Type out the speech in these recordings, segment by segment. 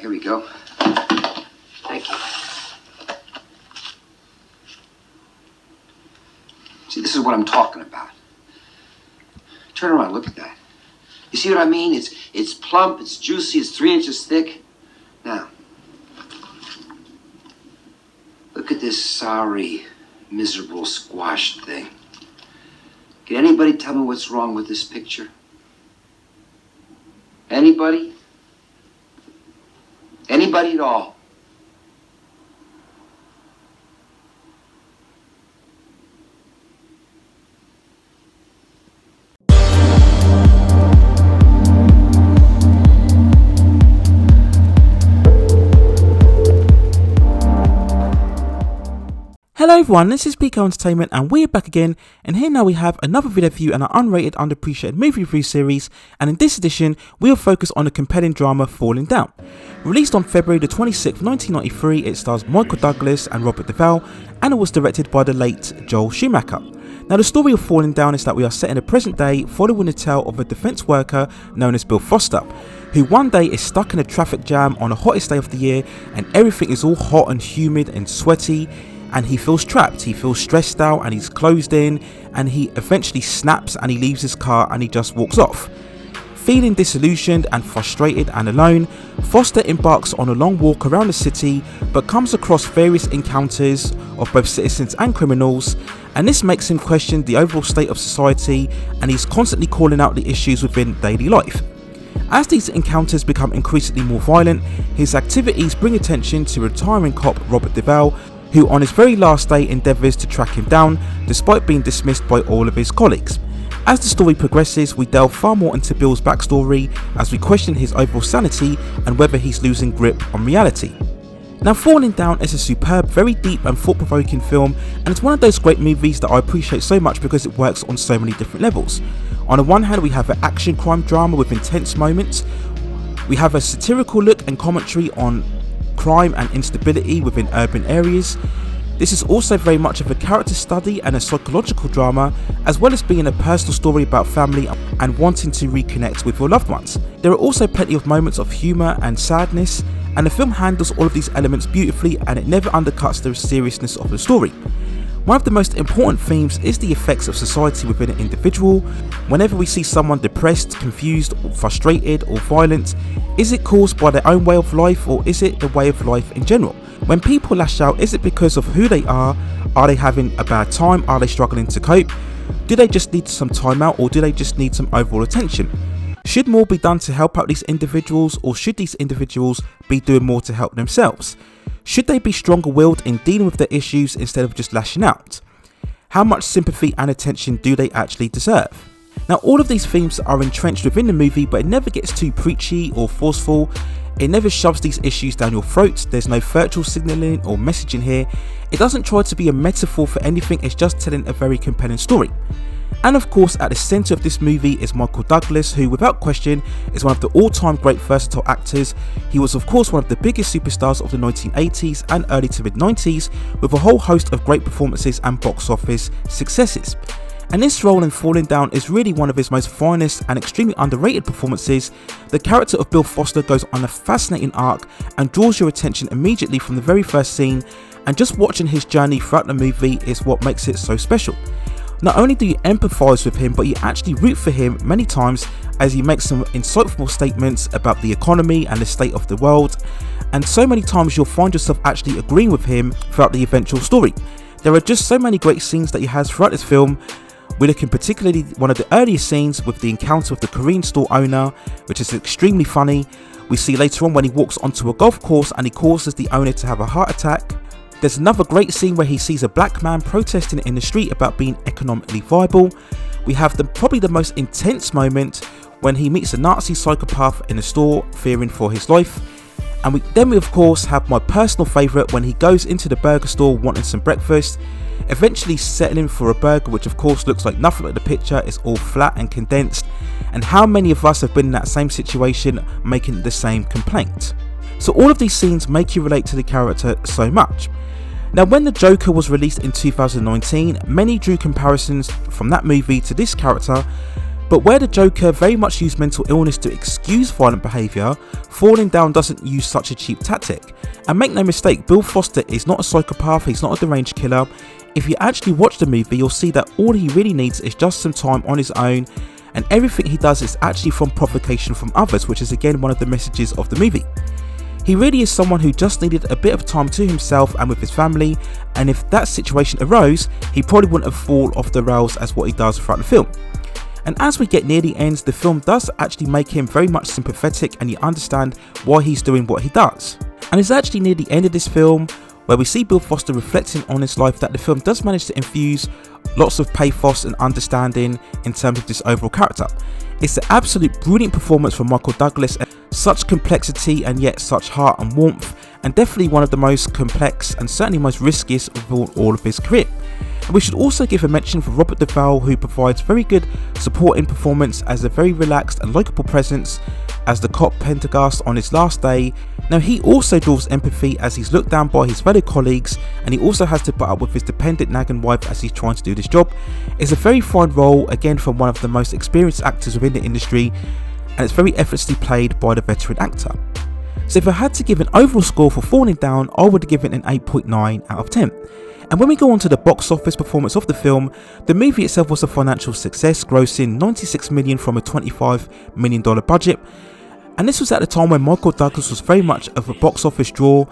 here we go. Thank you. See, this is what I'm talking about. Turn around, look at that. You see what I mean? It's plump, it's juicy, it's 3 inches thick. Now, look at this sorry, miserable, squashed thing. Can anybody tell me what's wrong with this picture? Anybody? Anybody at all? Hello everyone, this is Pico Entertainment and we're back again, and here now we have another video for you in our unrated underappreciated movie review series, and in this edition we'll focus on the compelling drama Falling Down. Released on February the 26th 1993, it stars Michael Douglas and Robert Duvall, and it was directed by the late Joel Schumacher. Now the story of Falling Down is that we are set in the present day following the tale of a defence worker known as Bill Foster, who one day is stuck in a traffic jam on the hottest day of the year, and everything is all hot and humid and sweaty. And he feels trapped, he feels stressed out, and he's closed in, and he eventually snaps and he leaves his car and he just walks off. Feeling disillusioned and frustrated and alone, Foster embarks on a long walk around the city but comes across various encounters of both citizens and criminals, and this makes him question the overall state of society, and he's constantly calling out the issues within daily life. As these encounters become increasingly more violent, his activities bring attention to retiring cop Robert Duvall, who on his very last day endeavours to track him down despite being dismissed by all of his colleagues. As the story progresses, we delve far more into Bill's backstory as we question his overall sanity and whether he's losing grip on reality. Now Falling Down is a superb, very deep and thought-provoking film, and it's one of those great movies that I appreciate so much because it works on so many different levels. On the one hand, we have an action crime drama with intense moments, we have a satirical look and commentary on crime and instability within urban areas. This is also very much of a character study and a psychological drama, as well as being a personal story about family and wanting to reconnect with your loved ones. There are also plenty of moments of humour and sadness, and the film handles all of these elements beautifully, and it never undercuts the seriousness of the story. One of the most important themes is the effects of society within an individual. Whenever we see someone depressed, confused, frustrated or violent, is it caused by their own way of life, or is it the way of life in general? When people lash out, is it because of who they are? Are they having a bad time? Are they struggling to cope? Do they just need some time out, or do they just need some overall attention? Should more be done to help out these individuals, or should these individuals be doing more to help themselves? Should they be stronger willed in dealing with their issues instead of just lashing out? How much sympathy and attention do they actually deserve? Now all of these themes are entrenched within the movie, but it never gets too preachy or forceful. It never shoves these issues down your throat. There's no virtual signalling or messaging here. It doesn't try to be a metaphor for anything, it's just telling a very compelling story. And of course, at the centre of this movie is Michael Douglas, who without question is one of the all-time great versatile actors. He was of course one of the biggest superstars of the 1980s and early to mid-90s, with a whole host of great performances and box office successes. And this role in Falling Down is really one of his most finest and extremely underrated performances. The character of Bill Foster goes on a fascinating arc and draws your attention immediately from the very first scene, and just watching his journey throughout the movie is what makes it so special. Not only do you empathise with him, but you actually root for him many times as he makes some insightful statements about the economy and the state of the world, and so many times you'll find yourself actually agreeing with him throughout the eventual story. There are just so many great scenes that he has throughout this film. We're looking particularly one of the earliest scenes with the encounter with the Korean store owner, which is extremely funny. We see later on when he walks onto a golf course and he causes the owner to have a heart attack. There's another great scene where he sees a black man protesting in the street about being economically viable. We have probably the most intense moment when he meets a Nazi psychopath in a store, fearing for his life. And then we of course have my personal favourite when he goes into the burger store wanting some breakfast, eventually settling for a burger which of course looks like nothing like the picture, it's all flat and condensed. And how many of us have been in that same situation making the same complaint? So all of these scenes make you relate to the character so much. Now when The Joker was released in 2019, many drew comparisons from that movie to this character, But where the Joker very much used mental illness to excuse violent behaviour, Falling Down doesn't use such a cheap tactic. And make no mistake, Bill Foster is not a psychopath, he's not a deranged killer. If you actually watch the movie, you'll see that all he really needs is just some time on his own, and everything he does is actually from provocation from others, which is again one of the messages of the movie. He really is someone who just needed a bit of time to himself and with his family, and if that situation arose, he probably wouldn't have fallen off the rails as what he does throughout the film. And as we get near the end, the film does actually make him very much sympathetic, and you understand why he's doing what he does. And it's actually near the end of this film where we see Bill Foster reflecting on his life that the film does manage to infuse lots of pathos and understanding in terms of this overall character. It's an absolute brilliant performance from Michael Douglas, such complexity and yet such heart and warmth, and definitely one of the most complex and certainly most riskiest of all of his career. And we should also give a mention for Robert Duvall, who provides very good supporting performance as a very relaxed and likeable presence as the cop Pendergast on his last day. Now he also draws empathy as he's looked down by his fellow colleagues, and he also has to put up with his dependent nagging wife as he's trying to do this job. It's a very fine role, again from one of the most experienced actors within the industry, and it's very effortlessly played by the veteran actor. So if I had to give an overall score for Falling Down, I would give it an 8.9 out of 10. And when we go on to the box office performance of the film, the movie itself was a financial success, grossing $96 million from a $25 million budget. And this was at the time when Michael Douglas was very much of a box office draw,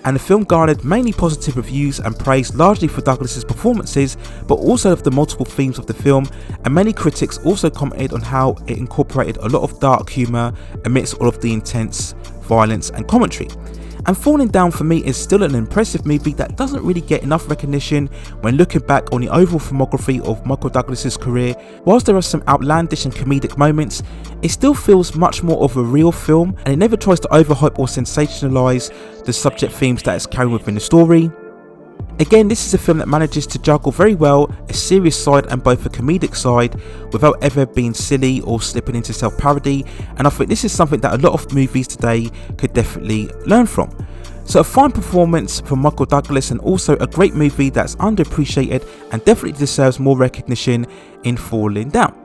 and the film garnered mainly positive reviews and praise largely for Douglas's performances, but also of the multiple themes of the film, and many critics also commented on how it incorporated a lot of dark humour amidst all of the intense violence and commentary. And Falling Down for me is still an impressive movie that doesn't really get enough recognition when looking back on the overall filmography of Michael Douglas's career. Whilst there are some outlandish and comedic moments, it still feels much more of a real film, and it never tries to overhype or sensationalise the subject themes that it's carrying within the story. Again, this is a film that manages to juggle very well a serious side and both a comedic side without ever being silly or slipping into self-parody, and I think this is something that a lot of movies today could definitely learn from. So a fine performance from Michael Douglas, and also a great movie that's underappreciated and definitely deserves more recognition in Falling Down.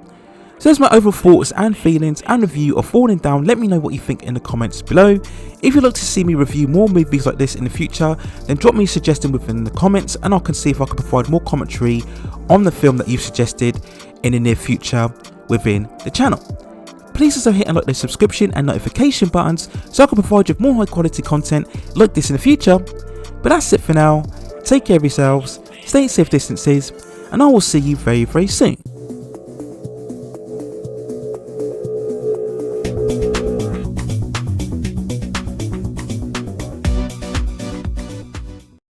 So there's my overall thoughts and feelings and review of Falling Down. Let me know what you think in the comments below. If you'd like to see me review more movies like this in the future, then drop me a suggestion within the comments, and I can see if I can provide more commentary on the film that you've suggested in the near future within the channel. Please also hit and like the subscription and notification buttons so I can provide you with more high quality content like this in the future. But that's it for now. Take care of yourselves, stay at safe distances, and I will see you very, very soon.